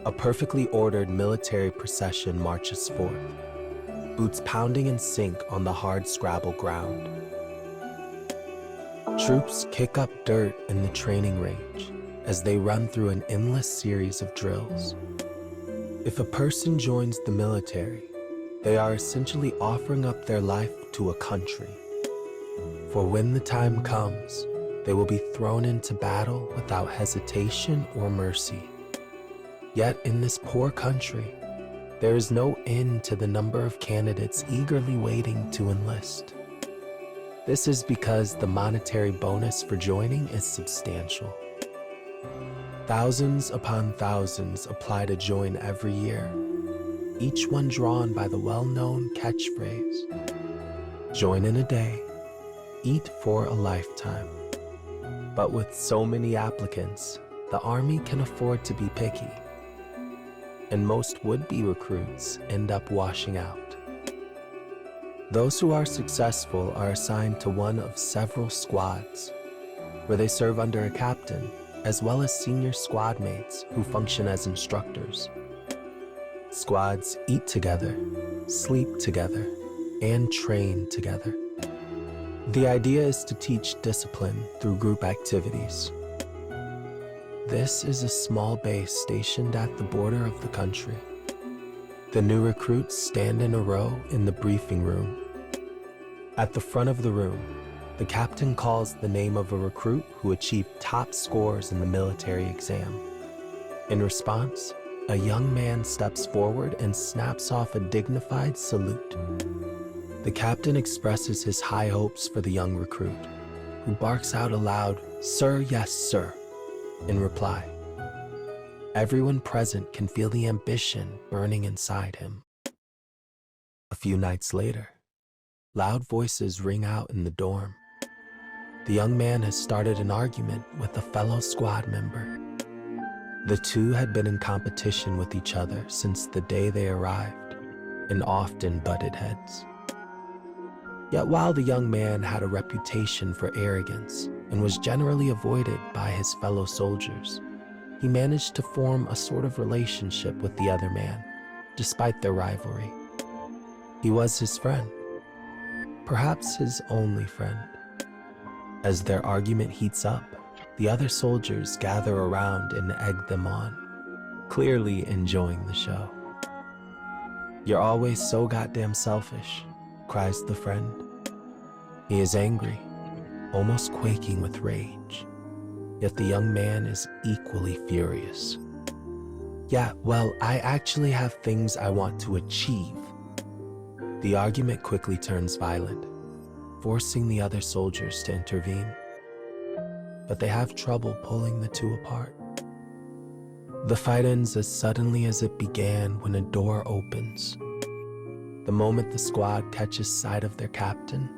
A perfectly ordered military procession marches forth, boots pounding in sync on the hard scrabble ground. Troops kick up dirt in the training range as they run through an endless series of drills. If a person joins the military, they are essentially offering up their life to a country. For when the time comes, they will be thrown into battle without hesitation or mercy. Yet in this poor country, there is no end to the number of candidates eagerly waiting to enlist. This is because the monetary bonus for joining is substantial. Thousands upon thousands apply to join every year, each one drawn by the well-known catchphrase, "Join in a day, eat for a lifetime." But with so many applicants, the Army can afford to be picky, and most would-be recruits end up washing out. Those who are successful are assigned to one of several squads, where they serve under a captain, as well as senior squad mates who function as instructors. Squads eat together, sleep together, and train together. The idea is to teach discipline through group activities. This is a small base stationed at the border of the country. The new recruits stand in a row in the briefing room. At the front of the room, the captain calls the name of a recruit who achieved top scores in the military exam. In response, a young man steps forward and snaps off a dignified salute. The captain expresses his high hopes for the young recruit, who barks out aloud, "Sir, yes, sir," in reply. Everyone present can feel the ambition burning inside him. A few nights later, loud voices ring out in the dorm. The young man has started an argument with a fellow squad member. The two had been in competition with each other since the day they arrived, and often butted heads. Yet while the young man had a reputation for arrogance and was generally avoided by his fellow soldiers, he managed to form a sort of relationship with the other man, despite their rivalry. He was his friend, perhaps his only friend. As their argument heats up, the other soldiers gather around and egg them on, clearly enjoying the show. "You're always so goddamn selfish," cries the friend. He is angry, almost quaking with rage. Yet the young man is equally furious. "Yeah, well, I actually have things I want to achieve." The argument quickly turns violent, forcing the other soldiers to intervene. But they have trouble pulling the two apart. The fight ends as suddenly as it began when a door opens. The moment the squad catches sight of their captain,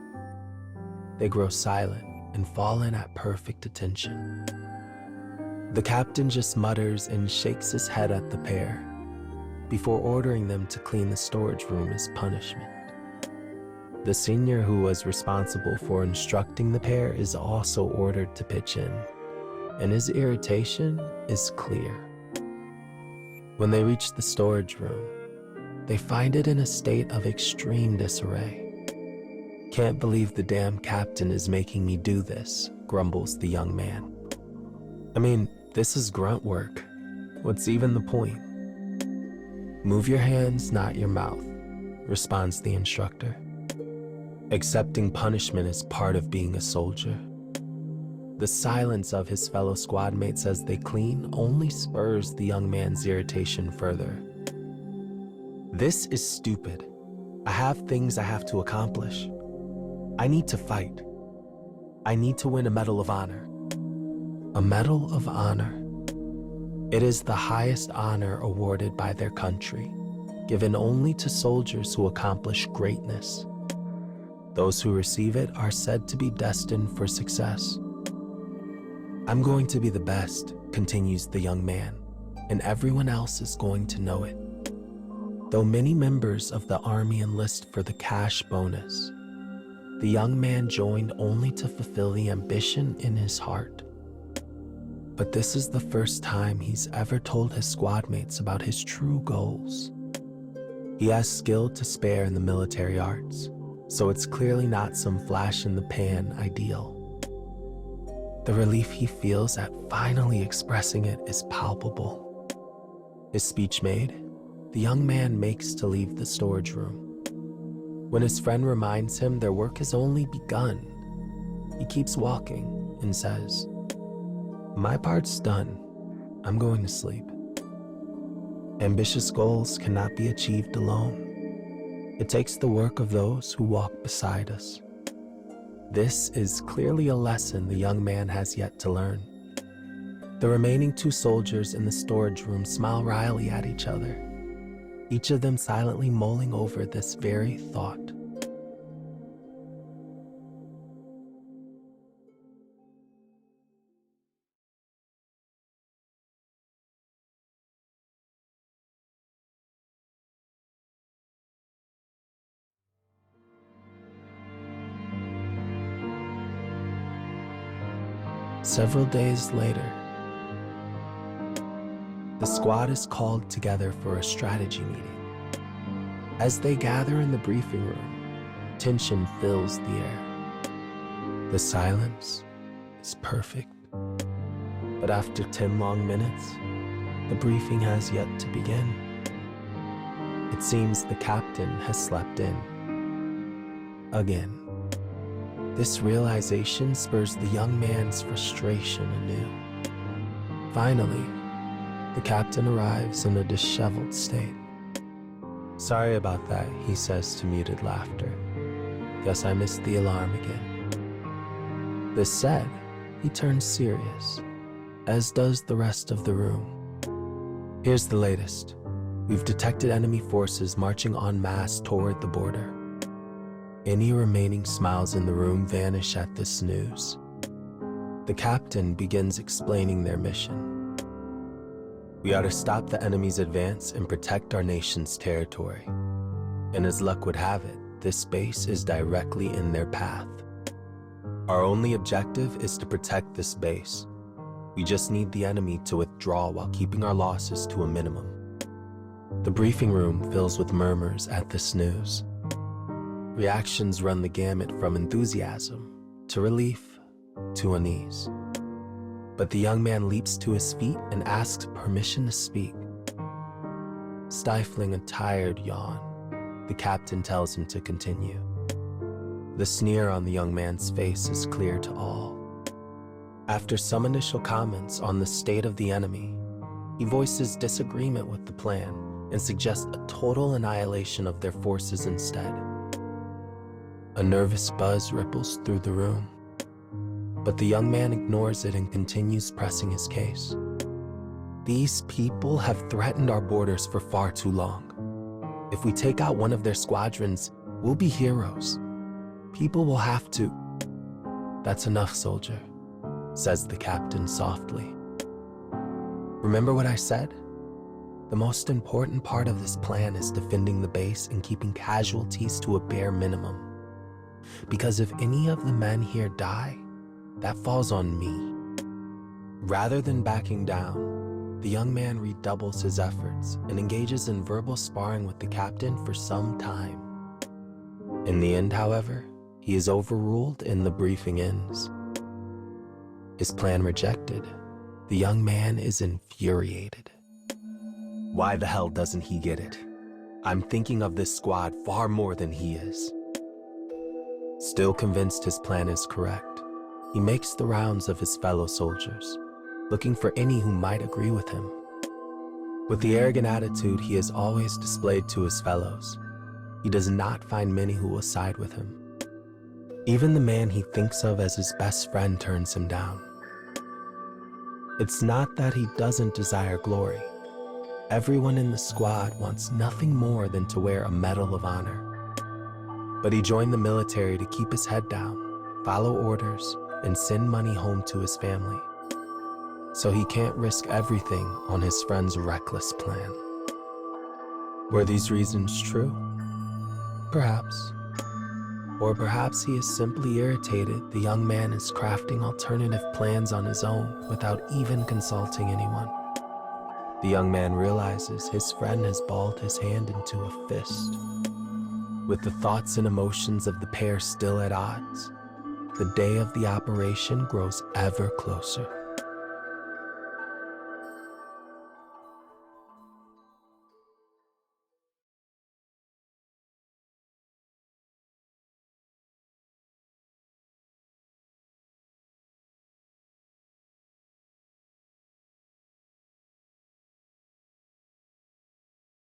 they grow silent and fall in at perfect attention. The captain just mutters and shakes his head at the pair before ordering them to clean the storage room as punishment. The senior who was responsible for instructing the pair is also ordered to pitch in, and his irritation is clear. When they reach the storage room, they find it in a state of extreme disarray. "Can't believe the damn captain is making me do this," grumbles the young man. "I mean, this is grunt work. What's even the point?" "Move your hands, not your mouth," responds the instructor. Accepting punishment is part of being a soldier. The silence of his fellow squad mates as they clean only spurs the young man's irritation further. "This is stupid. I have things I have to accomplish. I need to fight. I need to win a Medal of Honor." A Medal of Honor. It is the highest honor awarded by their country, given only to soldiers who accomplish greatness. Those who receive it are said to be destined for success. "I'm going to be the best," continues the young man, "and everyone else is going to know it." Though many members of the Army enlist for the cash bonus, the young man joined only to fulfill the ambition in his heart. But this is the first time he's ever told his squad mates about his true goals. He has skill to spare in the military arts, so it's clearly not some flash-in-the-pan ideal. The relief he feels at finally expressing it is palpable. His speech made, the young man makes to leave the storage room. When his friend reminds him their work has only begun, he keeps walking and says, "My part's done. I'm going to sleep." Ambitious goals cannot be achieved alone. It takes the work of those who walk beside us. This is clearly a lesson the young man has yet to learn. The remaining 2 soldiers in the storage room smile wryly at each other, each of them silently mulling over this very thought. Several days later, the squad is called together for a strategy meeting. As they gather in the briefing room, tension fills the air. The silence is perfect. But after 10 long minutes, the briefing has yet to begin. It seems the captain has slept in. Again. This realization spurs the young man's frustration anew. Finally, the captain arrives in a disheveled state. "Sorry about that," he says to muted laughter. "Guess I missed the alarm again." This said, he turns serious, as does the rest of the room. "Here's the latest. We've detected enemy forces marching en masse toward the border." Any remaining smiles in the room vanish at this news. The captain begins explaining their mission. "We are to stop the enemy's advance and protect our nation's territory. And as luck would have it, this base is directly in their path. Our only objective is to protect this base. We just need the enemy to withdraw while keeping our losses to a minimum." The briefing room fills with murmurs at this news. Reactions run the gamut from enthusiasm to relief to unease. But the young man leaps to his feet and asks permission to speak. Stifling a tired yawn, the captain tells him to continue. The sneer on the young man's face is clear to all. After some initial comments on the state of the enemy, he voices disagreement with the plan and suggests a total annihilation of their forces instead. A nervous buzz ripples through the room, but the young man ignores it and continues pressing his case. "These people have threatened our borders for far too long. If we take out one of their squadrons, we'll be heroes. People will have to—" "That's enough, soldier," says the captain softly. "Remember what I said? The most important part of this plan is defending the base and keeping casualties to a bare minimum. Because if any of the men here die, that falls on me." Rather than backing down, the young man redoubles his efforts and engages in verbal sparring with the captain for some time. In the end, however, he is overruled and the briefing ends. His plan rejected, the young man is infuriated. Why the hell doesn't he get it? I'm thinking of this squad far more than he is. Still convinced his plan is correct, he makes the rounds of his fellow soldiers, looking for any who might agree with him. With the arrogant attitude he has always displayed to his fellows, he does not find many who will side with him. Even the man he thinks of as his best friend turns him down. It's not that he doesn't desire glory. Everyone in the squad wants nothing more than to wear a medal of honor. But he joined the military to keep his head down, follow orders, and send money home to his family. So he can't risk everything on his friend's reckless plan. Were these reasons true? Perhaps. Or perhaps he is simply irritated the young man is crafting alternative plans on his own without even consulting anyone. The young man realizes his friend has balled his hand into a fist. With the thoughts and emotions of the pair still at odds, the day of the operation grows ever closer.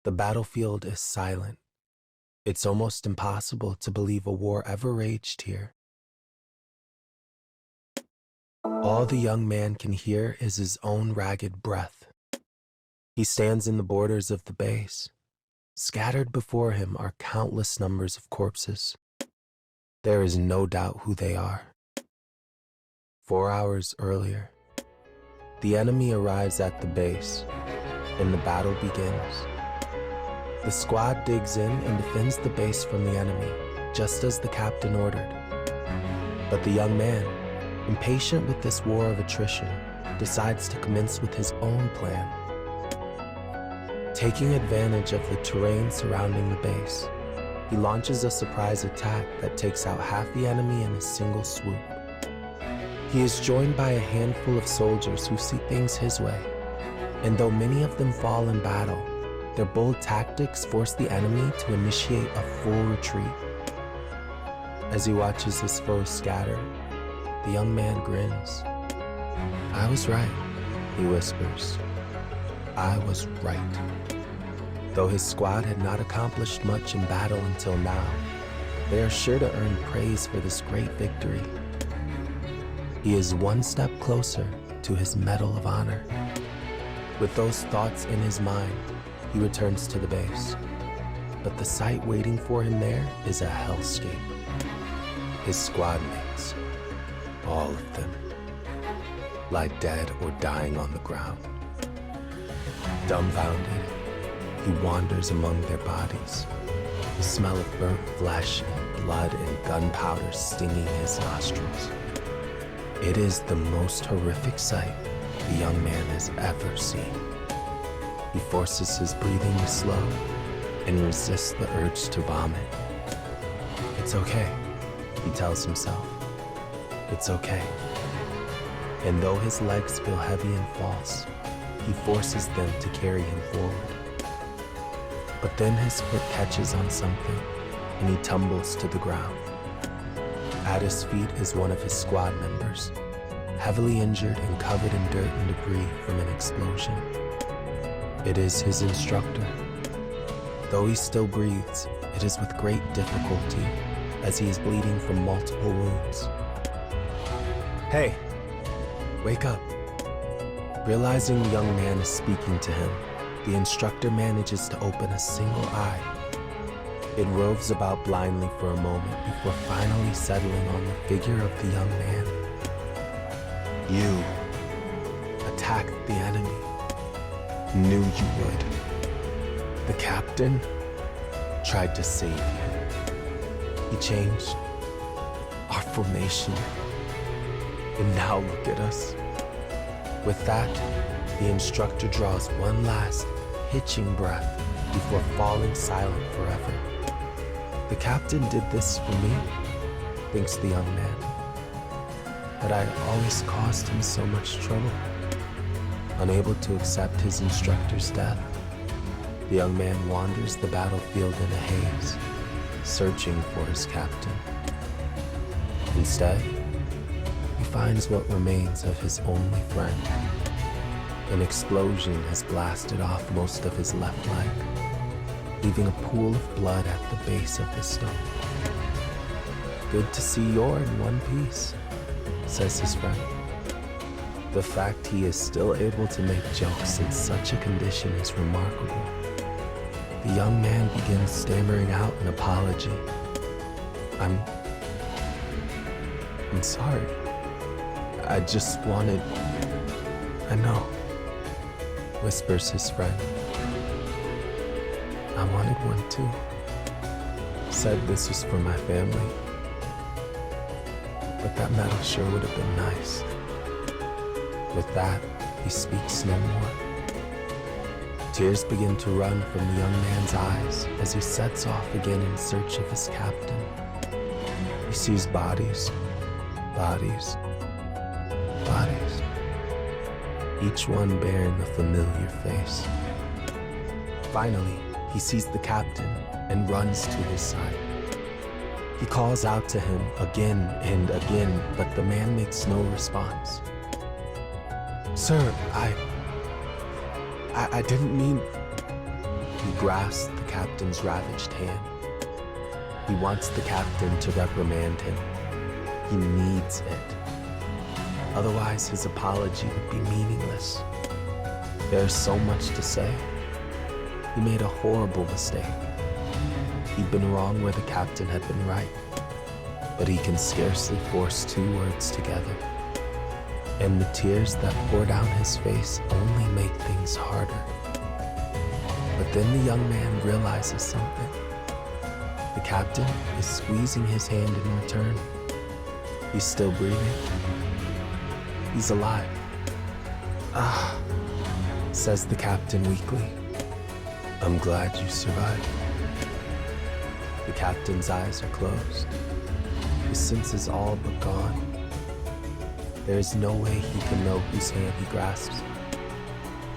The battlefield is silent. It's almost impossible to believe a war ever raged here. All the young man can hear is his own ragged breath. He stands in the borders of the base. Scattered before him are countless numbers of corpses. There is no doubt who they are. 4 hours earlier, the enemy arrives at the base, and the battle begins. The squad digs in and defends the base from the enemy, just as the captain ordered. But the young man, impatient with this war of attrition, decides to commence with his own plan. Taking advantage of the terrain surrounding the base, he launches a surprise attack that takes out half the enemy in a single swoop. He is joined by a handful of soldiers who see things his way, and though many of them fall in battle, their bold tactics force the enemy to initiate a full retreat. As he watches his foes scatter, the young man grins. "I was right," he whispers. "I was right." Though his squad had not accomplished much in battle until now, they are sure to earn praise for this great victory. He is one step closer to his Medal of Honor. With those thoughts in his mind, he returns to the base. But the sight waiting for him there is a hellscape. His squad mates, all of them, lie dead or dying on the ground. Dumbfounded, he wanders among their bodies, the smell of burnt flesh and blood and gunpowder stinging his nostrils. It is the most horrific sight the young man has ever seen. He forces his breathing to slow and resists the urge to vomit. "It's okay," he tells himself. "It's okay." And though his legs feel heavy and false, he forces them to carry him forward. But then his foot catches on something, and he tumbles to the ground. At his feet is one of his squad members, heavily injured and covered in dirt and debris from an explosion. It is his instructor. Though he still breathes, it is with great difficulty, as he is bleeding from multiple wounds. "Hey, wake up." Realizing the young man is speaking to him, the instructor manages to open a single eye. It roves about blindly for a moment before finally settling on the figure of the young man. "You attacked the enemy. Knew you would. The captain tried to save you. He changed our formation. And now look at us." With that, the instructor draws one last, hitching breath before falling silent forever. "The captain did this for me," thinks the young man. "But I always caused him so much trouble." Unable to accept his instructor's death, the young man wanders the battlefield in a haze, searching for his captain. Instead, he finds what remains of his only friend. An explosion has blasted off most of his left leg, leaving a pool of blood at the base of the stone. "Good to see you're in one piece," says his friend. The fact he is still able to make jokes in such a condition is remarkable. The young man begins stammering out an apology. I'm sorry. I just wanted..." "I know," whispers his friend. "I wanted one too. Said this was for my family. but that medal sure would have been nice. With that, he speaks no more. Tears begin to run from the young man's eyes as he sets off again in search of his captain. He sees bodies, bodies, bodies, each one bearing a familiar face. Finally, he sees the captain and runs to his side. He calls out to him again and again, but the man makes no response. "Sir, I didn't mean..." He grasps the captain's ravaged hand. He wants the captain to reprimand him. He needs it. Otherwise, his apology would be meaningless. There's so much to say. He made a horrible mistake. He'd been wrong where the captain had been right, but he can scarcely force two words together. And the tears that pour down his face only make things harder. But then the young man realizes something. The captain is squeezing his hand in return. He's still breathing. He's alive. "Ah," says the captain weakly. "I'm glad you survived." The captain's eyes are closed. His senses all but gone. There is no way he can know whose hand he grasps.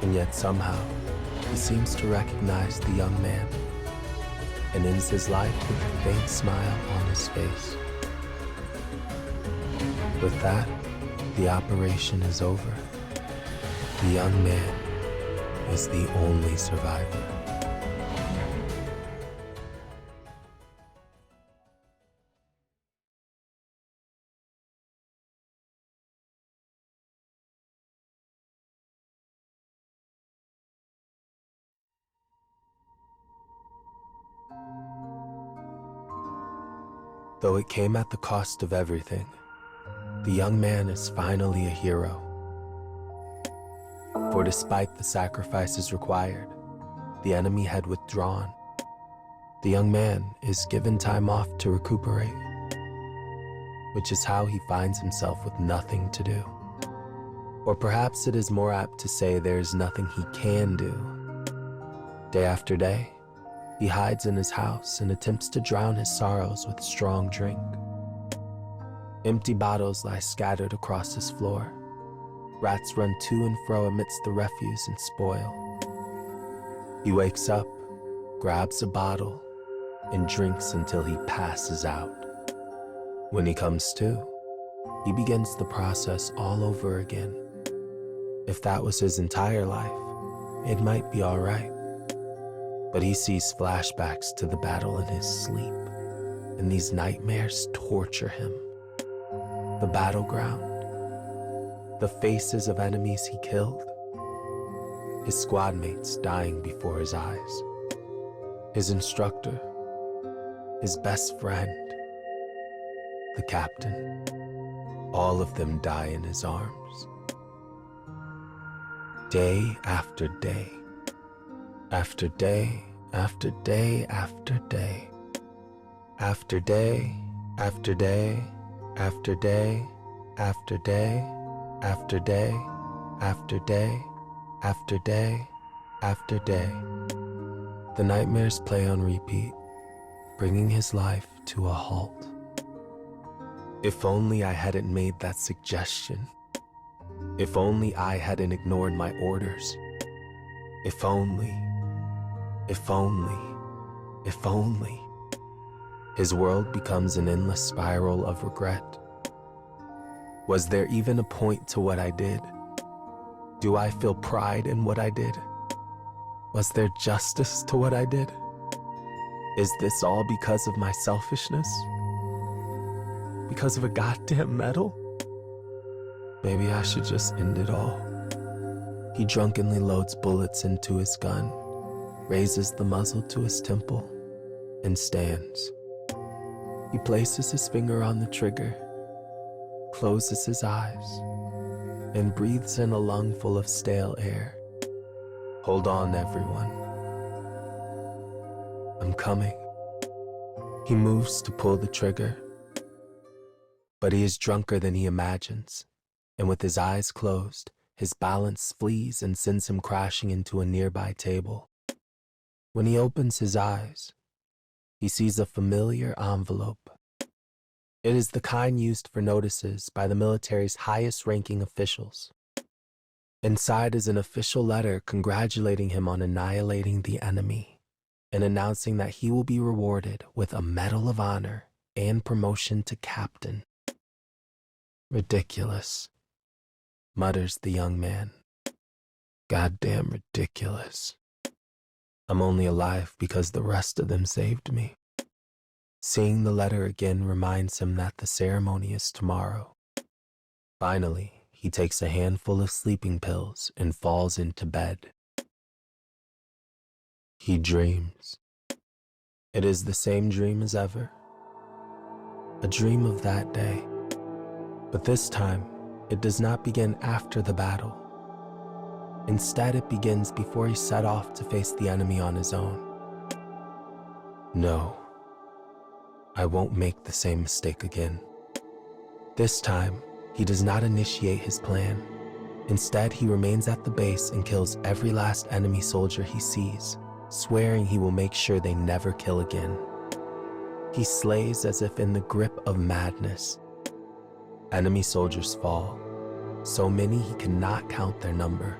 And yet somehow, he seems to recognize the young man and ends his life with a faint smile on his face. With that, the operation is over. The young man is the only survivor. Though it came at the cost of everything, the young man is finally a hero. For despite the sacrifices required, the enemy had withdrawn. The young man is given time off to recuperate, which is how he finds himself with nothing to do. Or perhaps it is more apt to say there is nothing he can do. Day after day, he hides in his house and attempts to drown his sorrows with strong drink. Empty bottles lie scattered across his floor. Rats run to and fro amidst the refuse and spoil. He wakes up, grabs a bottle, and drinks until he passes out. When he comes to, he begins the process all over again. If that was his entire life, it might be all right. But he sees flashbacks to the battle in his sleep, and these nightmares torture him. The battleground, the faces of enemies he killed, his squad mates dying before his eyes, his instructor, his best friend, the captain, all of them die in his arms. Day after day, after day, after day, after day, after day, after day, after day, after day, after day, after day, after day, after day. The nightmares play on repeat, bringing his life to a halt. If only I hadn't made that suggestion. If only I hadn't ignored my orders. If only, if only, if only. His world becomes an endless spiral of regret. Was there even a point to what I did? Do I feel pride in what I did? Was there justice to what I did? Is this all because of my selfishness? Because of a goddamn medal? Maybe I should just end it all. He drunkenly loads bullets into his gun, raises the muzzle to his temple, and stands. He places his finger on the trigger, closes his eyes, and breathes in a lungful of stale air. Hold on, everyone. I'm coming. He moves to pull the trigger, But he is drunker than he imagines, and with his eyes closed, his balance flees and sends him crashing into a nearby table. When he opens his eyes, he sees a familiar envelope. It is the kind used for notices by the military's highest-ranking officials. Inside is an official letter congratulating him on annihilating the enemy and announcing that he will be rewarded with a Medal of Honor and promotion to captain. Ridiculous, mutters the young man. Goddamn ridiculous. I'm only alive because the rest of them saved me. Seeing the letter again reminds him that the ceremony is tomorrow. Finally, he takes a handful of sleeping pills and falls into bed. He dreams. It is the same dream as ever. A dream of that day. But this time, it does not begin after the battle. Instead, it begins before he set off to face the enemy on his own. No, I won't make the same mistake again. This time, he does not initiate his plan. Instead, he remains at the base and kills every last enemy soldier he sees, swearing he will make sure they never kill again. He slays as if in the grip of madness. Enemy soldiers fall, so many he cannot count their number.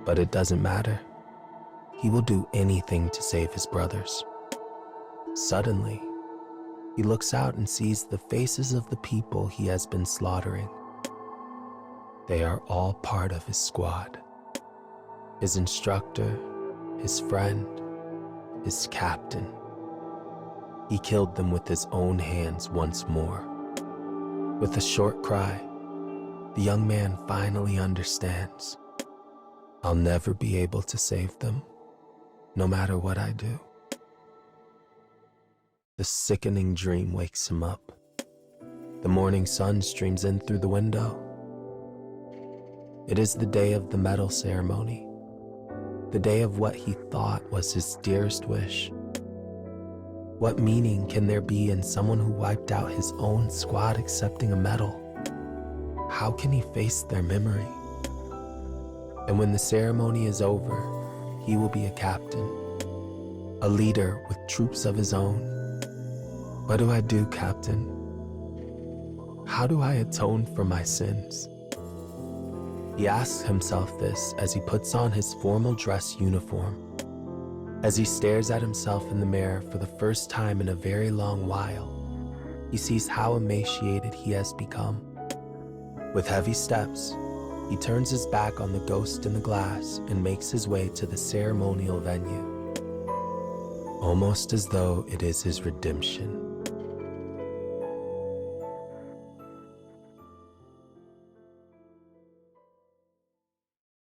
But it doesn't matter. He will do anything to save his brothers. Suddenly, he looks out and sees the faces of the people he has been slaughtering. They are all part of his squad. His instructor, his friend, his captain. He killed them with his own hands once more. With a short cry, the young man finally understands. I'll never be able to save them, no matter what I do. The sickening dream wakes him up. The morning sun streams in through the window. It is the day of the medal ceremony, the day of what he thought was his dearest wish. What meaning can there be in someone who wiped out his own squad accepting a medal? How can he face their memory? And when the ceremony is over, he will be a captain, a leader with troops of his own. What do I do, Captain? How do I atone for my sins? He asks himself this as he puts on his formal dress uniform. As he stares at himself in the mirror for the first time in a very long while, he sees how emaciated he has become. With heavy steps, he turns his back on the ghost in the glass and makes his way to the ceremonial venue, almost as though it is his redemption.